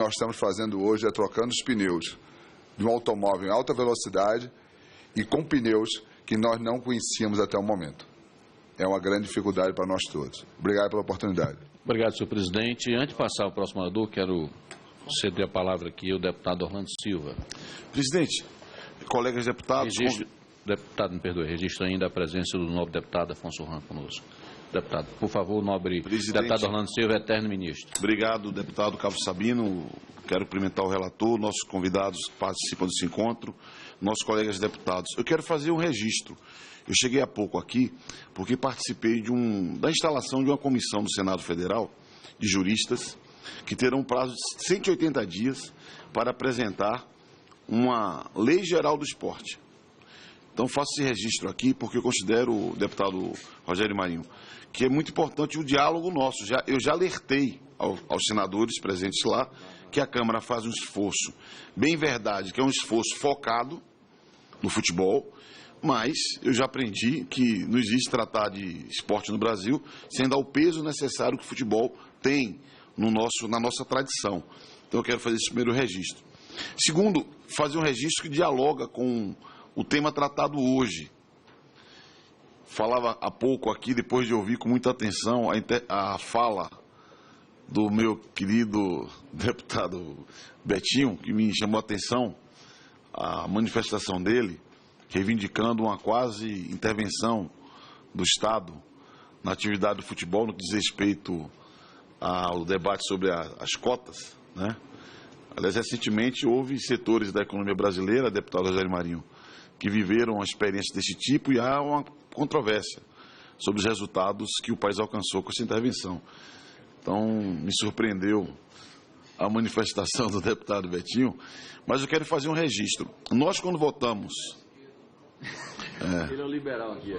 Nós estamos fazendo hoje é trocando os pneus de um automóvel em alta velocidade e com pneus que nós não conhecíamos até o momento. É uma grande dificuldade para nós todos. Obrigado pela oportunidade. Obrigado, senhor presidente. Antes de passar ao próximo orador, quero ceder a palavra aqui ao deputado Orlando Silva. Presidente, colegas deputados... Deputado, me perdoe, registro ainda a presença do nobre deputado Afonso Ram conosco. Deputado, por favor, nobre deputado Orlando Silva, eterno ministro. Obrigado, deputado Carlos Sabino. Quero cumprimentar o relator, nossos convidados que participam desse encontro, nossos colegas deputados. Eu quero fazer um registro. Eu cheguei há pouco aqui porque participei da instalação de uma comissão do Senado Federal de juristas que terão um prazo de 180 dias para apresentar uma lei geral do esporte. Então, faço esse registro aqui porque eu considero, deputado Rogério Marinho, que é muito importante o diálogo nosso. Eu já alertei aos senadores presentes lá que a Câmara faz um esforço, bem verdade, que é um esforço focado no futebol, mas eu já aprendi que não existe tratar de esporte no Brasil sem dar o peso necessário que o futebol tem na nossa tradição. Então, eu quero fazer esse primeiro registro. Segundo, fazer um registro que dialoga com o tema tratado hoje. Falava há pouco aqui, depois de ouvir com muita atenção a fala do meu querido deputado Betinho, que me chamou a atenção, a manifestação dele, reivindicando uma quase intervenção do Estado na atividade do futebol, no que diz respeito ao debate sobre as cotas, né? Aliás, recentemente houve setores da economia brasileira, deputado Rogério Marinho, que viveram uma experiência desse tipo e há uma controvérsia sobre os resultados que o país alcançou com essa intervenção. Então, me surpreendeu a manifestação do deputado Betinho, mas eu quero fazer um registro. Nós, quando votamos... Ele é o liberal aqui.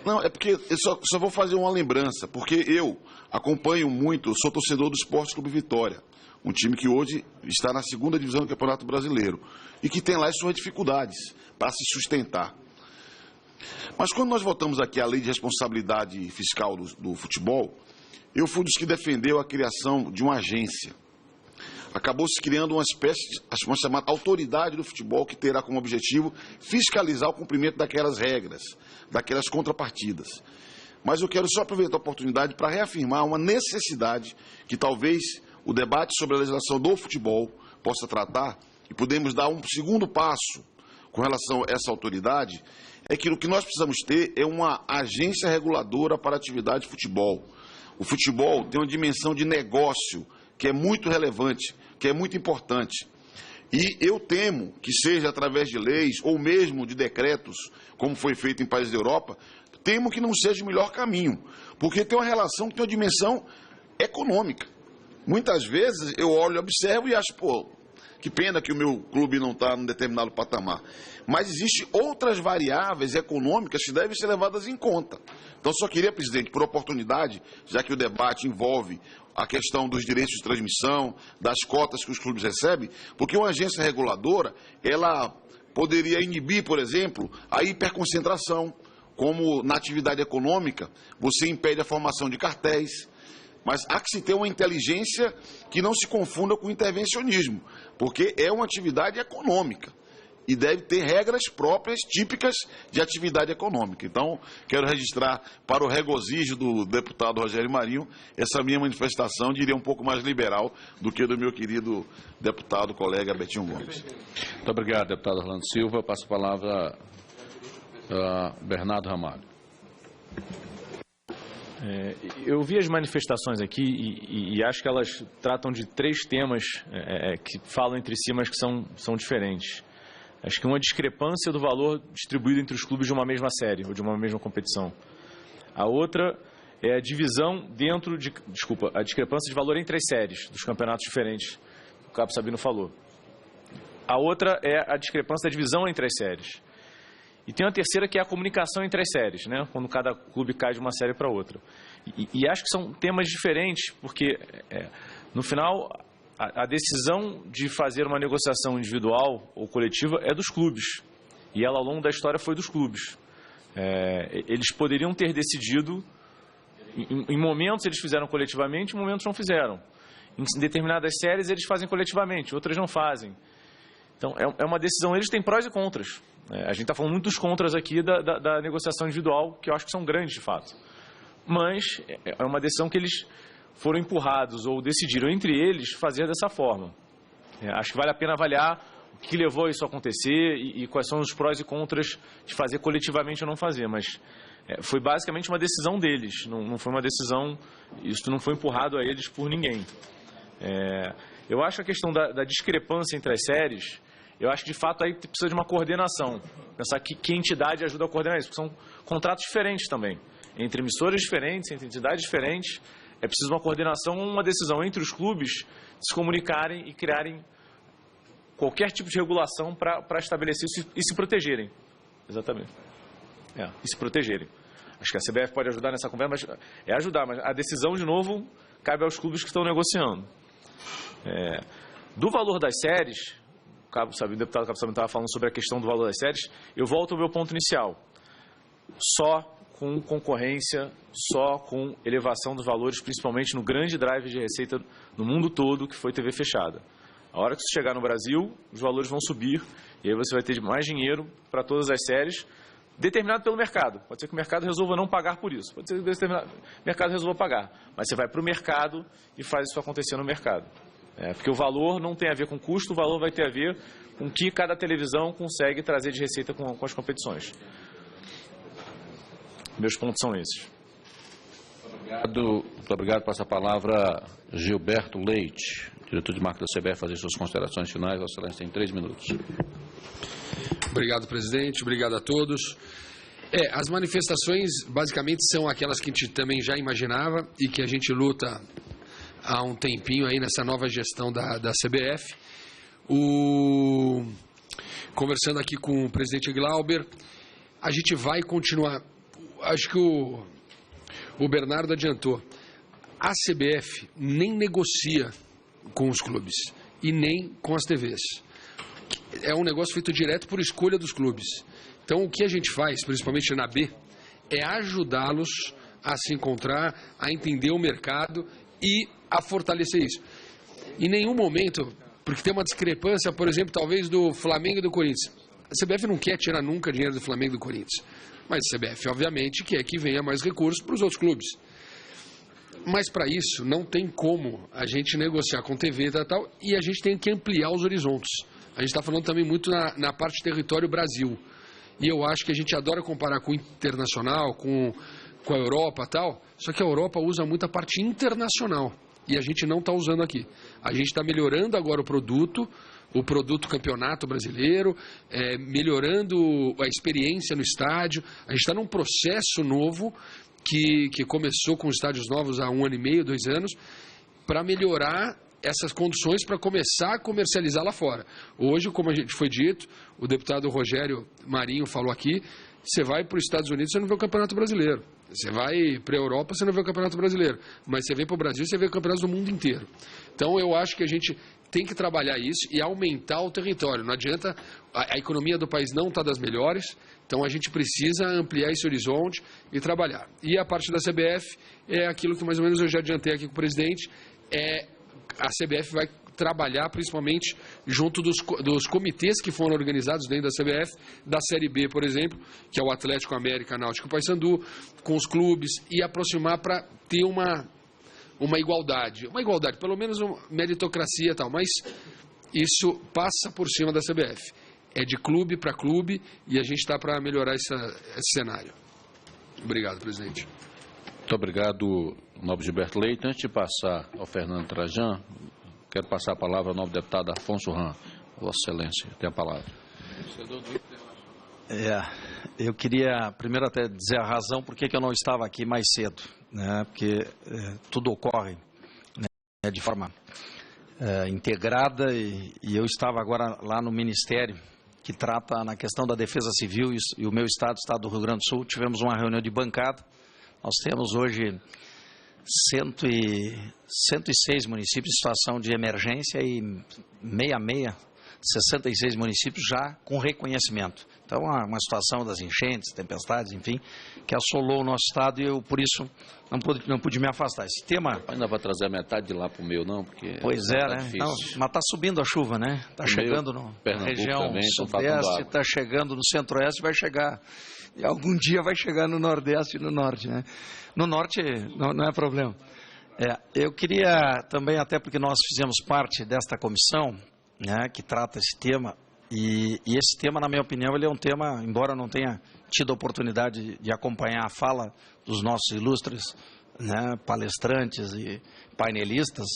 Não, é porque eu só vou fazer uma lembrança, porque eu acompanho muito, sou torcedor do Esporte Clube Vitória, um time que hoje está na segunda divisão do Campeonato Brasileiro e que tem lá as suas dificuldades para se sustentar. Mas quando nós votamos aqui a lei de responsabilidade fiscal do futebol, eu fui dos que defendeu a criação de uma agência. Acabou se criando uma espécie de chamada autoridade do futebol que terá como objetivo fiscalizar o cumprimento daquelas regras, daquelas contrapartidas. Mas eu quero só aproveitar a oportunidade para reafirmar uma necessidade que talvez o debate sobre a legislação do futebol possa tratar, e podemos dar um segundo passo com relação a essa autoridade, é que o que nós precisamos ter é uma agência reguladora para a atividade de futebol. O futebol tem uma dimensão de negócio que é muito relevante, que é muito importante. E eu temo que seja através de leis ou mesmo de decretos, como foi feito em países da Europa, temo que não seja o melhor caminho, porque tem uma relação que tem uma dimensão econômica. Muitas vezes eu olho, observo e acho, pô, que pena que o meu clube não está num determinado patamar. Mas existem outras variáveis econômicas que devem ser levadas em conta. Então, só queria, presidente, por oportunidade, já que o debate envolve a questão dos direitos de transmissão, das cotas que os clubes recebem, porque uma agência reguladora, ela poderia inibir, por exemplo, a hiperconcentração, como na atividade econômica, você impede a formação de cartéis. Mas há que se ter uma inteligência que não se confunda com intervencionismo, porque é uma atividade econômica e deve ter regras próprias, típicas de atividade econômica. Então, quero registrar para o regozijo do deputado Rogério Marinho essa minha manifestação, diria um pouco mais liberal do que do meu querido deputado colega Betinho Gomes. Muito obrigado, deputado Orlando Silva. Eu passo a palavra a Bernardo Ramalho. Eu vi as manifestações aqui e acho que elas tratam de três temas que falam entre si, mas que são diferentes. Acho que uma discrepância do valor distribuído entre os clubes de uma mesma série ou de uma mesma competição. A outra é a divisão a discrepância de valor entre as séries dos campeonatos diferentes, que o Cabo Sabino falou. A outra é a discrepância da divisão entre as séries. E tem uma terceira que é a comunicação entre as séries, né? Quando cada clube cai de uma série para outra. E acho que são temas diferentes, porque no final a decisão de fazer uma negociação individual ou coletiva é dos clubes. E ela ao longo da história foi dos clubes. Eles poderiam ter decidido, em momentos eles fizeram coletivamente, em momentos não fizeram. Em determinadas séries eles fazem coletivamente, outras não fazem. Então é uma decisão, eles têm prós e contras. A gente está falando muito dos contras aqui da negociação individual, que eu acho que são grandes de fato. Mas é uma decisão que eles foram empurrados ou decidiram entre eles fazer dessa forma. Acho que vale a pena avaliar o que levou isso a acontecer e quais são os prós e contras de fazer coletivamente ou não fazer, mas foi basicamente uma decisão deles, não foi uma decisão, isso não foi empurrado a eles por ninguém. Eu acho a questão da discrepância entre as séries, eu acho que de fato aí precisa de uma coordenação, pensar que entidade ajuda a coordenar isso, porque são contratos diferentes também, entre emissoras diferentes, entre entidades diferentes, é preciso uma coordenação, uma decisão entre os clubes se comunicarem e criarem qualquer tipo de regulação para estabelecer isso e se protegerem. Exatamente. E se protegerem. Acho que a CBF pode ajudar nessa conversa, mas a decisão, de novo, cabe aos clubes que estão negociando. Do valor das séries, o deputado Cabo Sabino estava falando sobre a questão do valor das séries, eu volto ao meu ponto inicial. Só com concorrência, só com elevação dos valores, principalmente no grande drive de receita no mundo todo, que foi TV fechada. A hora que isso chegar no Brasil, os valores vão subir, e aí você vai ter mais dinheiro para todas as séries, determinado pelo mercado. Pode ser que o mercado resolva não pagar por isso, pode ser que o mercado resolva pagar, mas você vai para o mercado e faz isso acontecer no mercado. Porque o valor não tem a ver com custo, o valor vai ter a ver com o que cada televisão consegue trazer de receita com as competições. Meus pontos são esses. Muito obrigado. Passa a palavra Gilberto Leite, diretor de marketing da CBF, fazer suas considerações finais. Vossa Excelência tem 3 minutos. Obrigado, presidente. Obrigado a todos. As manifestações basicamente são aquelas que a gente também já imaginava e que a gente luta há um tempinho aí nessa nova gestão da CBF. Conversando aqui com o presidente Glauber, a gente vai continuar. Acho que o Bernardo adiantou. A CBF nem negocia com os clubes e nem com as TVs. É um negócio feito direto por escolha dos clubes. Então, o que a gente faz, principalmente na B, é ajudá-los a se encontrar, a entender o mercado e a fortalecer isso. Em nenhum momento, porque tem uma discrepância, por exemplo, talvez do Flamengo e do Corinthians. A CBF não quer tirar nunca dinheiro do Flamengo e do Corinthians. Mas a CBF, obviamente, quer que venha mais recursos para os outros clubes. Mas para isso, não tem como a gente negociar com TV e tal, e a gente tem que ampliar os horizontes. A gente está falando também muito na parte de território Brasil. E eu acho que a gente adora comparar com o internacional, com a Europa e tal, só que a Europa usa muito a parte internacional. E a gente não está usando aqui. A gente está melhorando agora o produto campeonato brasileiro, melhorando a experiência no estádio. A gente está num processo novo que começou com estádios novos há 1 ano e meio, 2 anos, para melhorar essas condições para começar a comercializar lá fora. Hoje, como a gente foi dito, o deputado Rogério Marinho falou aqui, você vai para os Estados Unidos, você não vê o Campeonato Brasileiro. Você vai para a Europa, você não vê o Campeonato Brasileiro. Mas você vem para o Brasil, você vê campeonatos do mundo inteiro. Então, eu acho que a gente tem que trabalhar isso e aumentar o território. Não adianta, a economia do país não está das melhores, então a gente precisa ampliar esse horizonte e trabalhar. E a parte da CBF é aquilo que mais ou menos eu já adiantei aqui com o presidente, a CBF vai trabalhar principalmente junto dos comitês que foram organizados dentro da CBF, da Série B, por exemplo, que é o Atlético América, Náutico e Paysandu, com os clubes, e aproximar para ter uma igualdade, pelo menos uma meritocracia e tal, mas isso passa por cima da CBF. É de clube para clube e a gente está para melhorar esse cenário. Obrigado, presidente. Muito obrigado, nobre Gilberto Leite. Antes de passar ao Fernando Trajan, quero passar a palavra ao nobre deputado Afonso Ram. Vossa Excelência, tem a palavra. Eu queria primeiro até dizer a razão por que eu não estava aqui mais cedo, né? Porque tudo ocorre, né, de forma integrada e eu estava agora lá no Ministério que trata na questão da Defesa Civil e o meu estado do Rio Grande do Sul, tivemos uma reunião de bancada. Nós temos hoje 106 municípios em situação de emergência e 66 municípios já com reconhecimento. Então, Então, uma situação das enchentes, tempestades, enfim, que assolou o nosso estado e eu, por isso, não pude me afastar. Esse tema... Ainda vai trazer a metade de lá para o meu, não? Porque pois é, né? Não, mas está subindo a chuva, né? Está chegando na região também, sudeste, está chegando no centro-oeste, vai chegar... E algum dia vai chegar no nordeste e no norte, né? No norte não é problema. Eu queria também, até porque nós fizemos parte desta comissão, né, que trata esse tema, e esse tema, na minha opinião, ele é um tema, embora eu não tenha tido a oportunidade de acompanhar a fala dos nossos ilustres, né, palestrantes e painelistas,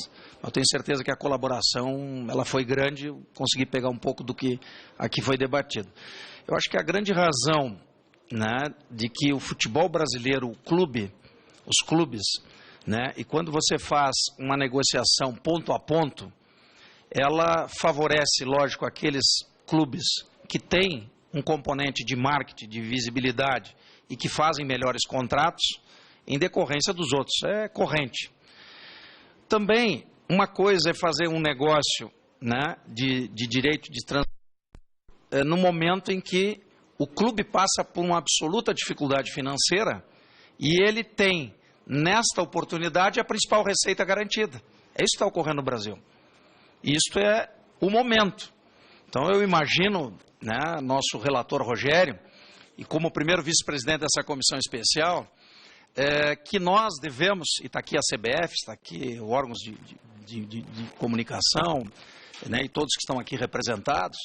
eu tenho certeza que a colaboração ela foi grande, eu consegui pegar um pouco do que aqui foi debatido. Eu acho que a grande razão, né, de que o futebol brasileiro, os clubes, né, e quando você faz uma negociação ponto a ponto, ela favorece, lógico, aqueles clubes que têm um componente de marketing, de visibilidade e que fazem melhores contratos em decorrência dos outros. É corrente. Também, uma coisa é fazer um negócio, né, de direito de transação no momento em que o clube passa por uma absoluta dificuldade financeira e ele tem, nesta oportunidade, a principal receita garantida. É isso que está ocorrendo no Brasil. Isto é o momento. Então, eu imagino, né, nosso relator Rogério, e como primeiro vice-presidente dessa comissão especial, que nós devemos, e está aqui a CBF, está aqui órgãos de comunicação, né, e todos que estão aqui representados,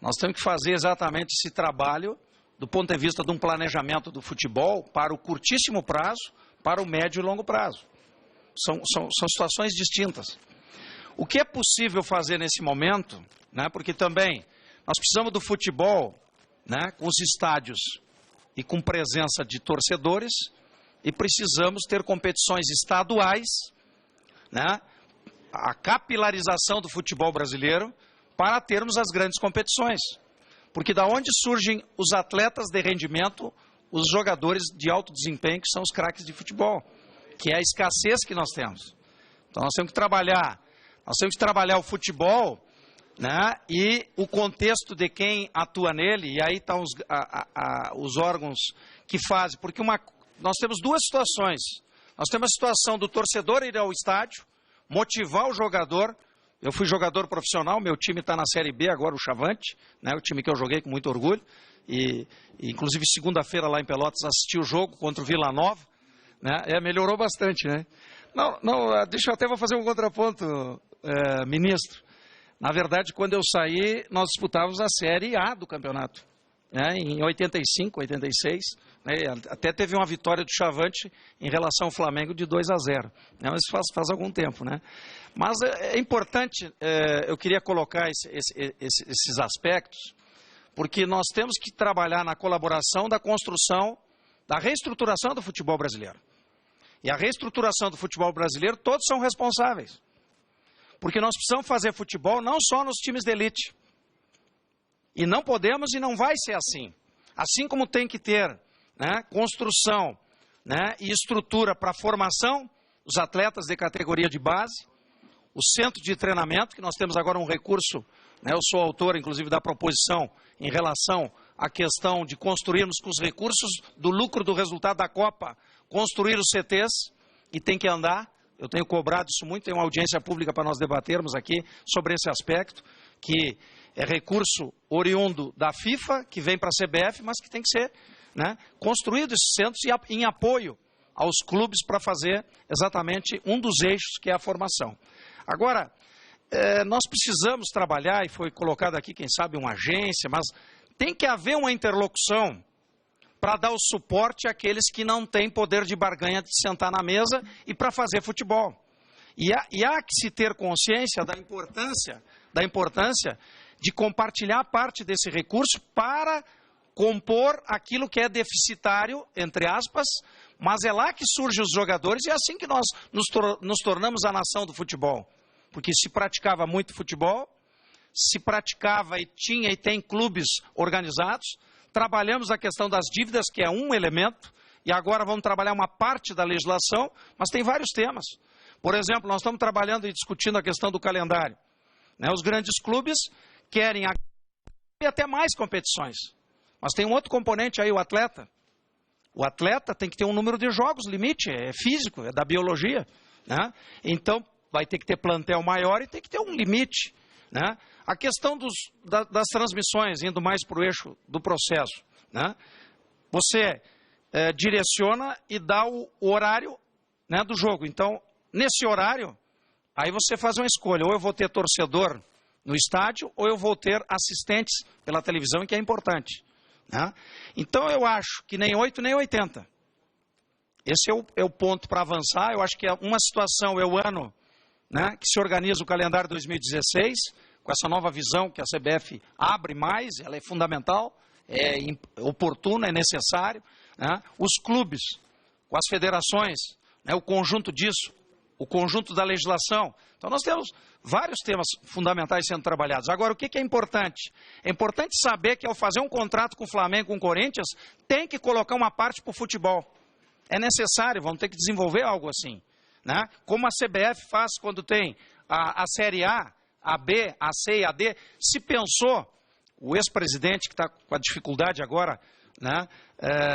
nós temos que fazer exatamente esse trabalho do ponto de vista de um planejamento do futebol para o curtíssimo prazo, para o médio e longo prazo. São situações distintas. O que é possível fazer nesse momento, né, porque também nós precisamos do futebol, né, com os estádios e com presença de torcedores, e precisamos ter competições estaduais, né, a capilarização do futebol brasileiro para termos as grandes competições. Porque da onde surgem os atletas de rendimento, os jogadores de alto desempenho, que são os craques de futebol, que é a escassez que nós temos. Então nós temos que trabalhar o futebol, né, e o contexto de quem atua nele, e aí estão os órgãos que fazem, porque nós temos duas situações. Nós temos a situação do torcedor ir ao estádio, motivar o jogador. Eu fui jogador profissional, meu time está na Série B agora, o Chavante, né, o time que eu joguei com muito orgulho, e inclusive segunda-feira lá em Pelotas assisti o jogo contra o Vila Nova, né, melhorou bastante, né. Deixa eu até fazer um contraponto, ministro. Na verdade, quando eu saí, nós disputávamos a Série A do campeonato, né, em 85, 86, né, até teve uma vitória do Chavante em relação ao Flamengo de 2-0, né, mas faz algum tempo, né. Mas é importante, eu queria colocar esses aspectos, porque nós temos que trabalhar na colaboração da construção, da reestruturação do futebol brasileiro. E a reestruturação do futebol brasileiro, todos são responsáveis. Porque nós precisamos fazer futebol não só nos times de elite. E não podemos e não vai ser assim. Assim como tem que ter, né, construção, né, e estrutura para a formação dos atletas de categoria de base, o centro de treinamento, que nós temos agora um recurso, né, eu sou autor, inclusive, da proposição em relação à questão de construirmos com os recursos do lucro do resultado da Copa, construir os CTs, e tem que andar. Eu tenho cobrado isso muito, tem uma audiência pública para nós debatermos aqui sobre esse aspecto, que é recurso oriundo da FIFA, que vem para a CBF, mas que tem que ser, né, construído esses centros e em apoio aos clubes para fazer exatamente um dos eixos, que é a formação. Agora, nós precisamos trabalhar, e foi colocado aqui, quem sabe, uma agência, mas tem que haver uma interlocução para dar o suporte àqueles que não têm poder de barganha de sentar na mesa e para fazer futebol. E há que se ter consciência da importância de compartilhar parte desse recurso para compor aquilo que é deficitário, entre aspas, mas é lá que surgem os jogadores e é assim que nós nos tornamos a nação do futebol. Porque se praticava muito futebol, se praticava e tinha e tem clubes organizados, trabalhamos a questão das dívidas, que é um elemento, e agora vamos trabalhar uma parte da legislação, mas tem vários temas. Por exemplo, nós estamos trabalhando e discutindo a questão do calendário, né? Os grandes clubes querem até mais competições, Mas tem um outro componente aí, o atleta. O atleta tem que ter um número de jogos, limite, é físico, é da biologia, né? Então, vai ter que ter plantel maior e tem que ter um limite, né? A questão das transmissões, indo mais para o eixo do processo, né? Você direciona e dá o horário, né, do jogo. Então, nesse horário, aí você faz uma escolha. Ou eu vou ter torcedor no estádio, ou eu vou ter assistentes pela televisão, que é importante, né? Então, eu acho que nem 8, nem 80. Esse é o ponto para avançar. Eu acho que uma situação é o ano, né, que se organiza o calendário 2016, com essa nova visão que a CBF abre mais, ela é fundamental, é oportuna, é necessário, né? Os clubes, com as federações, né, o conjunto disso, o conjunto da legislação. Então nós temos vários temas fundamentais sendo trabalhados. Agora, o que é importante? É importante saber que ao fazer um contrato com o Flamengo, com o Corinthians, tem que colocar uma parte para o futebol. É necessário, vamos ter que desenvolver algo assim, né? Como a CBF faz quando tem a Série A, a B, a C e a D. Se pensou, o ex-presidente que está com a dificuldade agora, né,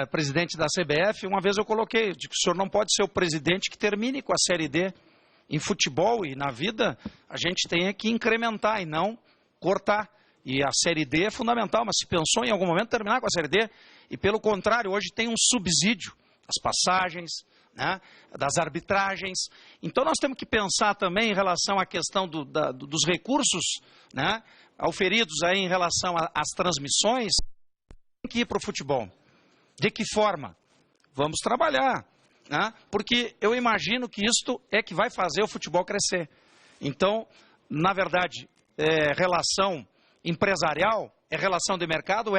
presidente da CBF, uma vez eu coloquei, que o senhor não pode ser o presidente que termine com a Série D. Em futebol e na vida, a gente tem que incrementar e não cortar. E a Série D é fundamental, mas se pensou em algum momento terminar com a Série D, e pelo contrário, hoje tem um subsídio das passagens, né, das arbitragens. Então nós temos que pensar também em relação à questão dos recursos, né, auferidos aí em relação às transmissões, tem que ir para o futebol. De que forma? Vamos trabalhar, né? Porque eu imagino que isto é que vai fazer o futebol crescer. Então, na verdade, relação empresarial, é relação de mercado,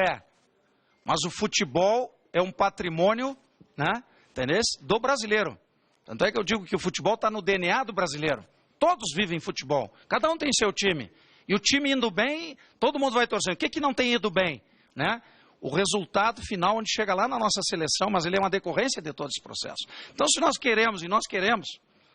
mas o futebol é um patrimônio, né, entendeu? Do brasileiro. Tanto é que eu digo que o futebol está no DNA do brasileiro. Todos vivem futebol, cada um tem seu time. E o time indo bem, todo mundo vai torcer. O que não tem ido bem, né? O resultado final, onde chega lá na nossa seleção, mas ele é uma decorrência de todo esse processo. Então, se nós queremos,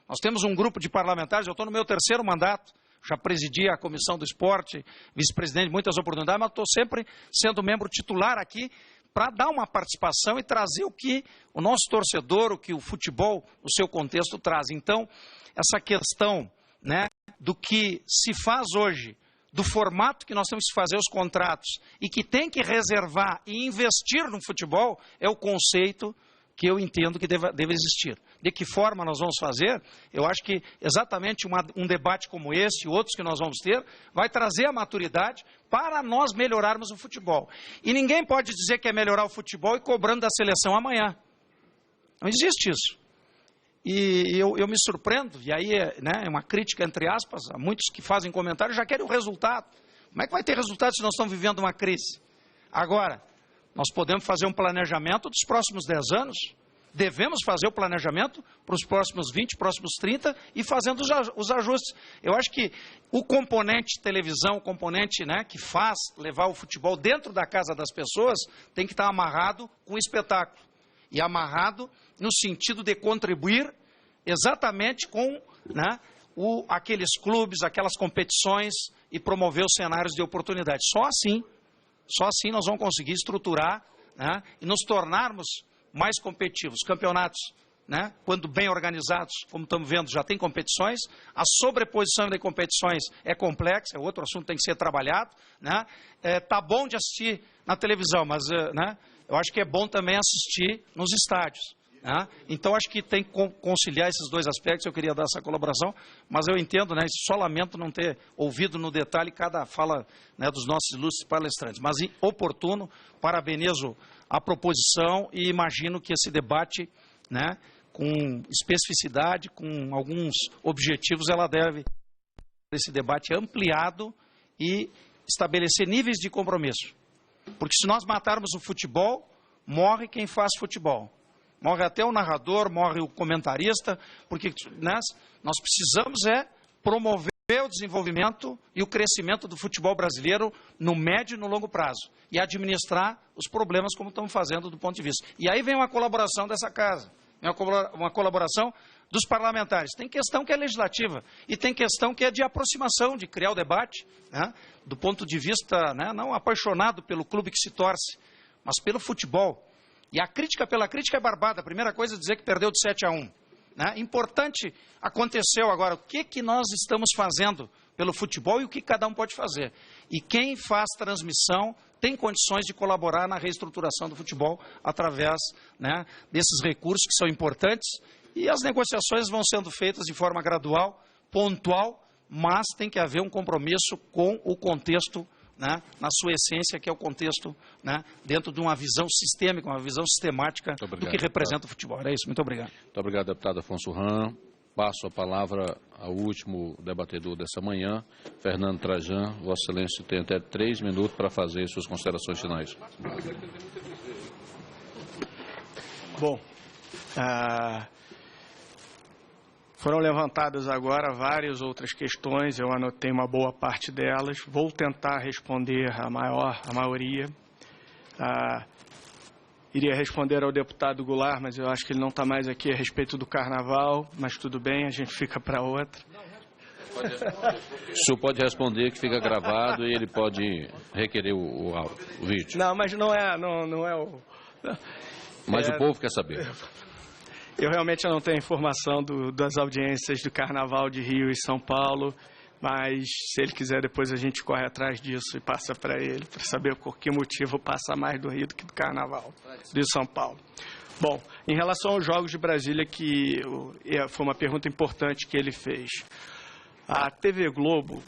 nós temos um grupo de parlamentares, eu estou no meu 3º mandato, já presidi a Comissão do Esporte, vice-presidente, muitas oportunidades, mas estou sempre sendo membro titular aqui, para dar uma participação e trazer o que o nosso torcedor, o que o futebol, o seu contexto traz. Então, essa questão, né, do que se faz hoje, do formato que nós temos que fazer os contratos e que tem que reservar e investir no futebol, é o conceito que eu entendo que deve existir. De que forma nós vamos fazer? Eu acho que exatamente um debate como esse e outros que nós vamos ter, vai trazer a maturidade para nós melhorarmos o futebol. E ninguém pode dizer que é melhorar o futebol e cobrando da seleção amanhã. Não existe isso. E eu me surpreendo, e aí é uma crítica entre aspas, a muitos que fazem comentários já querem o resultado. Como é que vai ter resultado se nós estamos vivendo uma crise? Agora, nós podemos fazer um planejamento dos próximos 10 anos, devemos fazer o planejamento para os próximos 20, próximos 30 e fazendo os ajustes. Eu acho que o componente televisão, o componente, né, que faz levar o futebol dentro da casa das pessoas, tem que estar amarrado com o espetáculo. E amarrado no sentido de contribuir exatamente com, né, aqueles clubes, aquelas competições e promover os cenários de oportunidade. Só assim nós vamos conseguir estruturar, né, e nos tornarmos mais competitivos. Campeonatos, né, quando bem organizados, como estamos vendo, já tem competições. A sobreposição de competições é complexa, é outro assunto que tem que ser trabalhado, né? Tá bom de assistir na televisão, mas né, eu acho que é bom também assistir nos estádios. Né? Então, acho que tem que conciliar esses dois aspectos. Eu queria dar essa colaboração, mas eu entendo, né, só lamento não ter ouvido no detalhe cada fala, né, dos nossos ilustres palestrantes. Mas, oportuno, parabenizo a proposição e imagino que esse debate, né, com especificidade, com alguns objetivos, ela deve, esse debate ampliado e estabelecer níveis de compromisso. Porque se nós matarmos o futebol, morre quem faz futebol. Morre até o narrador, morre o comentarista, porque, né, nós precisamos promover o desenvolvimento e o crescimento do futebol brasileiro no médio e no longo prazo. E administrar os problemas como estamos fazendo do ponto de vista. E aí vem uma colaboração dessa casa, uma colaboração dos parlamentares. Tem questão que é legislativa e tem questão que é de aproximação, de criar o debate, né, do ponto de vista, né, não apaixonado pelo clube que se torce, mas pelo futebol. E a crítica pela crítica é barbada. A primeira coisa é dizer que perdeu de 7-1. Né? Importante aconteceu agora. O que nós estamos fazendo pelo futebol e o que cada um pode fazer. E quem faz transmissão tem condições de colaborar na reestruturação do futebol através, né, desses recursos que são importantes. E as negociações vão sendo feitas de forma gradual, pontual, mas tem que haver um compromisso com o contexto, né, na sua essência, que é o contexto, né, dentro de uma visão sistêmica, uma visão sistemática do que representa o futebol. Era isso. Muito obrigado. Muito obrigado, deputado Afonso Ram. Passo a palavra ao último debatedor dessa manhã, Fernando Trajan. Vossa Excelência tem até 3 minutos para fazer suas considerações finais. Bom, foram levantadas agora várias outras questões, eu anotei uma boa parte delas, vou tentar responder a maioria. Iria responder ao deputado Goulart, mas eu acho que ele não está mais aqui a respeito do carnaval, mas tudo bem, a gente fica para outra. O senhor pode responder, que fica gravado, e ele pode requerer o vídeo. Não, mas não é o... Mas o povo quer saber. Eu realmente não tenho informação das audiências do Carnaval de Rio e São Paulo, mas se ele quiser, depois a gente corre atrás disso e passa para ele, para saber por que motivo passa mais do Rio do que do Carnaval de São Paulo. Bom, em relação aos Jogos de Brasília, que foi uma pergunta importante que ele fez. A TV Globo,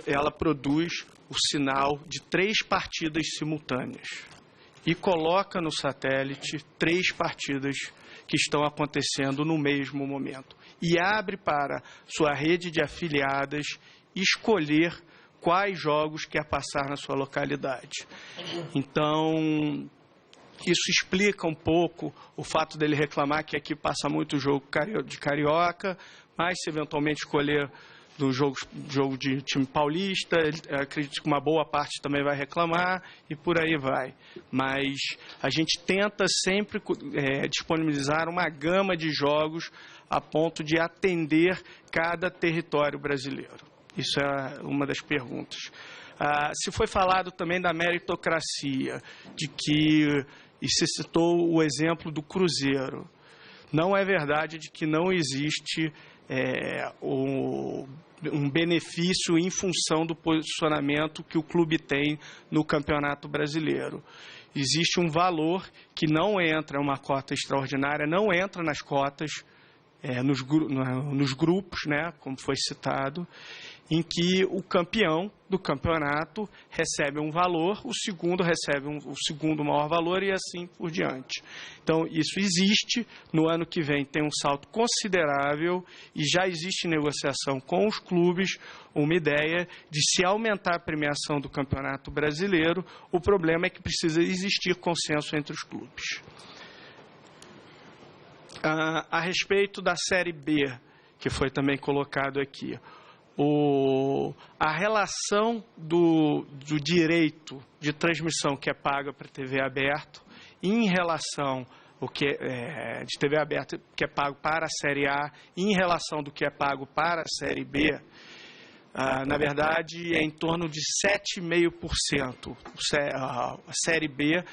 ela produz o sinal de 3 partidas simultâneas e coloca no satélite 3 partidas que estão acontecendo no mesmo momento. E abre para sua rede de afiliadas escolher quais jogos quer passar na sua localidade. Então, isso explica um pouco o fato dele reclamar que aqui passa muito jogo de carioca, mas se eventualmente escolher do jogo de time paulista, acredito que uma boa parte também vai reclamar e por aí vai. Mas a gente tenta sempre disponibilizar uma gama de jogos a ponto de atender cada território brasileiro. Isso é uma das perguntas. Se foi falado também da meritocracia, e se citou o exemplo do Cruzeiro. Não é verdade de que não existe um benefício em função do posicionamento que o clube tem no Campeonato Brasileiro. Existe um valor que não entra, uma cota extraordinária, não entra nas cotas, nos grupos, né, como foi citado, em que o campeão do campeonato recebe um valor, o segundo recebe o segundo maior valor e assim por diante. Então, isso existe. No ano que vem tem um salto considerável e já existe negociação com os clubes, uma ideia de se aumentar a premiação do Campeonato Brasileiro. O problema é que precisa existir consenso entre os clubes. A respeito da Série B, que foi também colocado aqui, a relação do direito de transmissão que é paga para TV aberto em relação ao que de TV aberta que é pago para a Série A em relação do que é pago para a Série B, na verdade é em torno de 7,5%. A Série B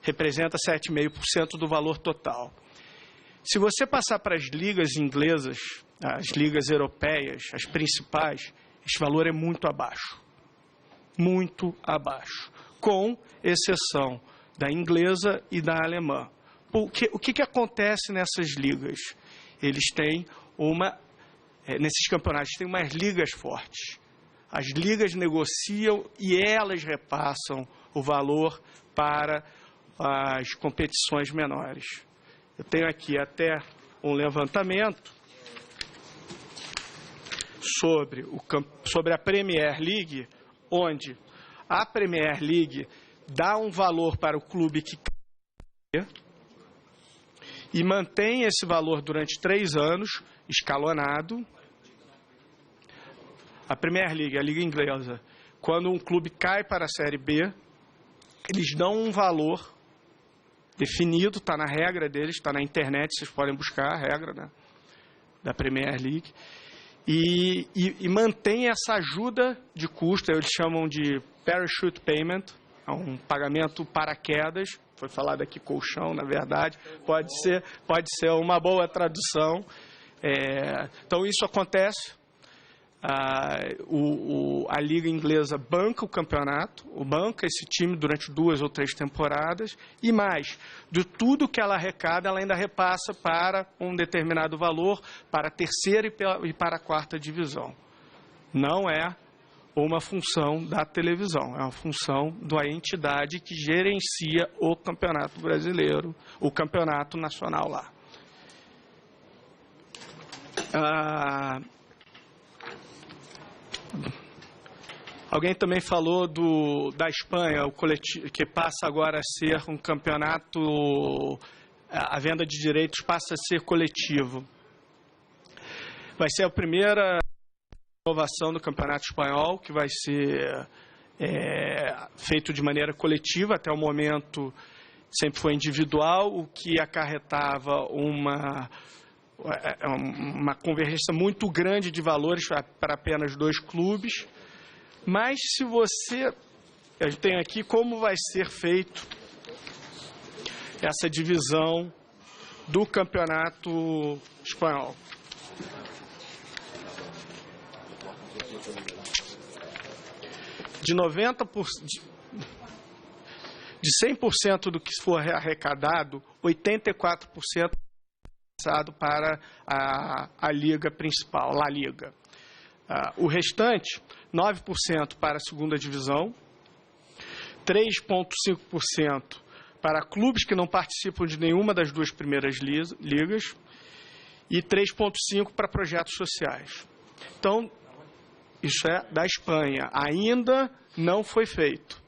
representa 7,5% do valor total. Se você passar para as ligas inglesas, as ligas europeias, as principais, esse valor é muito abaixo, com exceção da inglesa e da alemã. O que acontece nessas ligas? Eles têm nesses campeonatos, têm umas ligas fortes. As ligas negociam e elas repassam o valor para as competições menores. Eu tenho aqui até um levantamento sobre a Premier League, onde a Premier League dá um valor para o clube que cai e mantém esse valor durante 3 anos, escalonado. A Premier League, a Liga Inglesa, quando um clube cai para a Série B, eles dão um valor definido, está na regra deles, está na internet, vocês podem buscar a regra, né, da Premier League, e mantém essa ajuda de custo, eles chamam de parachute payment, um pagamento paraquedas, foi falado aqui colchão, na verdade, pode ser uma boa tradução. Então, isso acontece. A Liga Inglesa banca o campeonato, banca esse time durante 2 ou 3 temporadas, e mais, de tudo que ela arrecada, ela ainda repassa para um determinado valor para a 3ª e para a 4ª divisão. Não é uma função da televisão, é uma função da entidade que gerencia o campeonato brasileiro, o campeonato nacional lá. Alguém também falou da Espanha, o coletivo, que passa agora a ser um campeonato, a venda de direitos passa a ser coletivo. Vai ser a primeira inovação do campeonato espanhol, que vai ser feito de maneira coletiva. Até o momento sempre foi individual, o que acarretava uma convergência muito grande de valores para apenas 2 clubes. Mas se você... Eu tenho aqui como vai ser feito essa divisão do campeonato espanhol. De 100% do que for arrecadado, 84% é passado para a liga principal, La Liga. O restante, 9% para a 2ª divisão, 3,5% para clubes que não participam de nenhuma das 2 primeiras ligas e 3,5% para projetos sociais. Então, isso é da Espanha. Ainda não foi feito.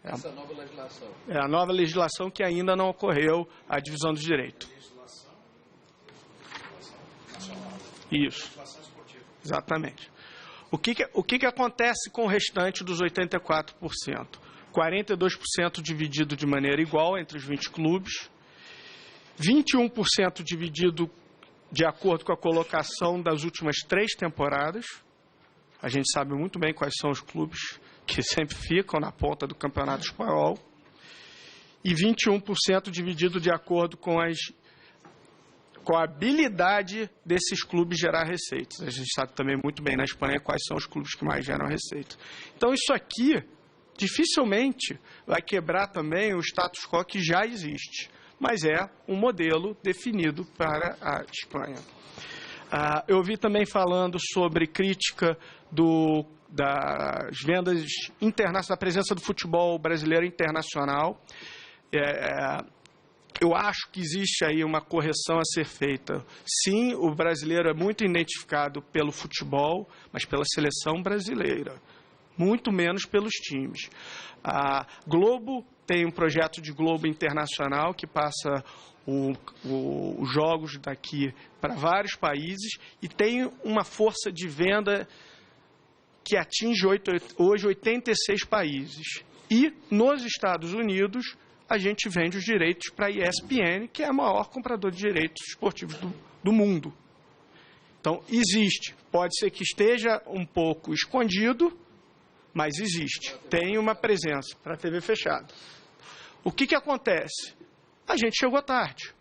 Essa nova legislação. É a nova legislação que ainda não ocorreu, a divisão do direito. Isso. Exatamente. O que acontece com o restante dos 84%? 42% dividido de maneira igual entre os 20 clubes, 21% dividido de acordo com a colocação das últimas 3 temporadas. A gente sabe muito bem quais são os clubes que sempre ficam na ponta do campeonato espanhol. E 21% dividido de acordo com a habilidade desses clubes gerar receitas. A gente sabe também muito bem na Espanha quais são os clubes que mais geram receitas. Então, isso aqui dificilmente vai quebrar também o status quo que já existe, mas é um modelo definido para a Espanha. Eu ouvi também falando sobre crítica das vendas internacionais, da presença do futebol brasileiro internacional. Eu acho que existe aí uma correção a ser feita. Sim, o brasileiro é muito identificado pelo futebol, mas pela seleção brasileira, muito menos pelos times. A Globo tem um projeto de Globo Internacional que passa os jogos daqui para vários países e tem uma força de venda que atinge hoje 86 países. E nos Estados Unidos a gente vende os direitos para a ESPN, que é a maior comprador de direitos esportivos do mundo. Então, existe. Pode ser que esteja um pouco escondido, mas existe. Tem uma presença para a TV fechada. O que acontece? A gente chegou tarde.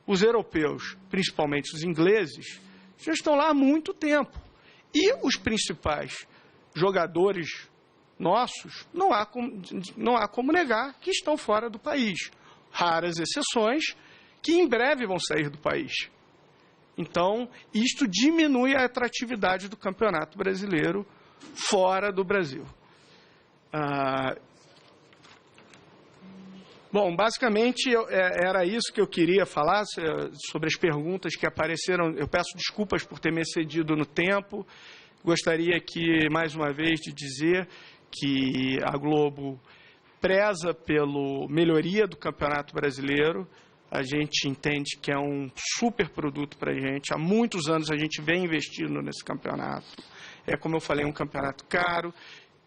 Os europeus, principalmente os ingleses, já estão lá há muito tempo. E os principais jogadores nossos, não há como negar que estão fora do país. Raras exceções que em breve vão sair do país. Então, isto diminui a atratividade do campeonato brasileiro fora do Brasil. Bom, basicamente era isso que eu queria falar sobre as perguntas que apareceram. Eu peço desculpas por ter me excedido no tempo. Gostaria que, mais uma vez, de dizer que a Globo preza pela melhoria do Campeonato Brasileiro. A gente entende que é um super produto para a gente. Há muitos anos a gente vem investindo nesse campeonato. É, como eu falei, um campeonato caro,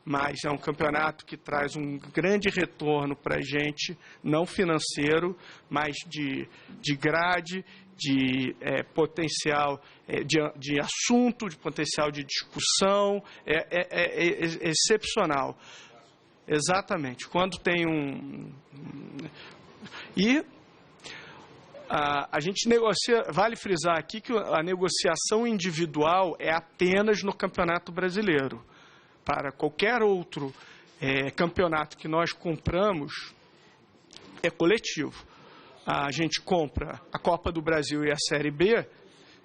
mas é um campeonato que traz um grande retorno para a gente, não financeiro, mas de grade, de potencial de assunto, de potencial de discussão, é excepcional. Exatamente. Quando tem E a gente negocia, vale frisar aqui que a negociação individual é apenas no Campeonato Brasileiro. Para qualquer outro campeonato que nós compramos, é coletivo. A gente compra a Copa do Brasil e a Série B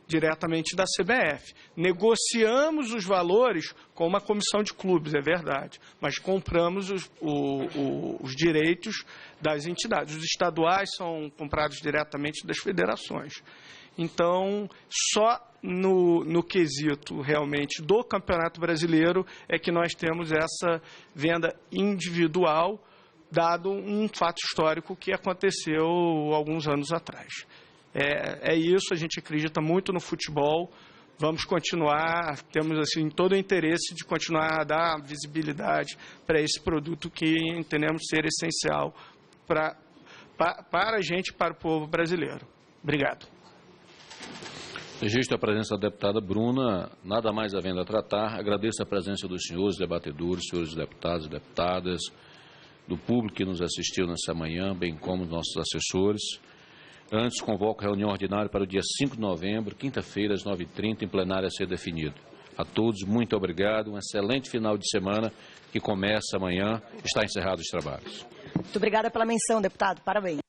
diretamente da CBF. Negociamos os valores com uma comissão de clubes, é verdade, mas compramos os direitos das entidades. Os estaduais são comprados diretamente das federações. Então, só no quesito realmente do Campeonato Brasileiro é que nós temos essa venda individual, dado um fato histórico que aconteceu alguns anos atrás. É isso, a gente acredita muito no futebol, vamos continuar, temos assim todo o interesse de continuar a dar visibilidade para esse produto que entendemos ser essencial para a gente, para o povo brasileiro. Obrigado. Registro a presença da deputada Bruna, nada mais havendo a tratar, agradeço a presença dos senhores debatedores, senhores deputados e deputadas, do público que nos assistiu nessa manhã, bem como dos nossos assessores. Antes, convoco a reunião ordinária para o dia 5 de novembro, quinta-feira, às 9h30, em plenária a ser definido. A todos, muito obrigado, um excelente final de semana que começa amanhã, está encerrado os trabalhos. Muito obrigada pela menção, deputado, parabéns.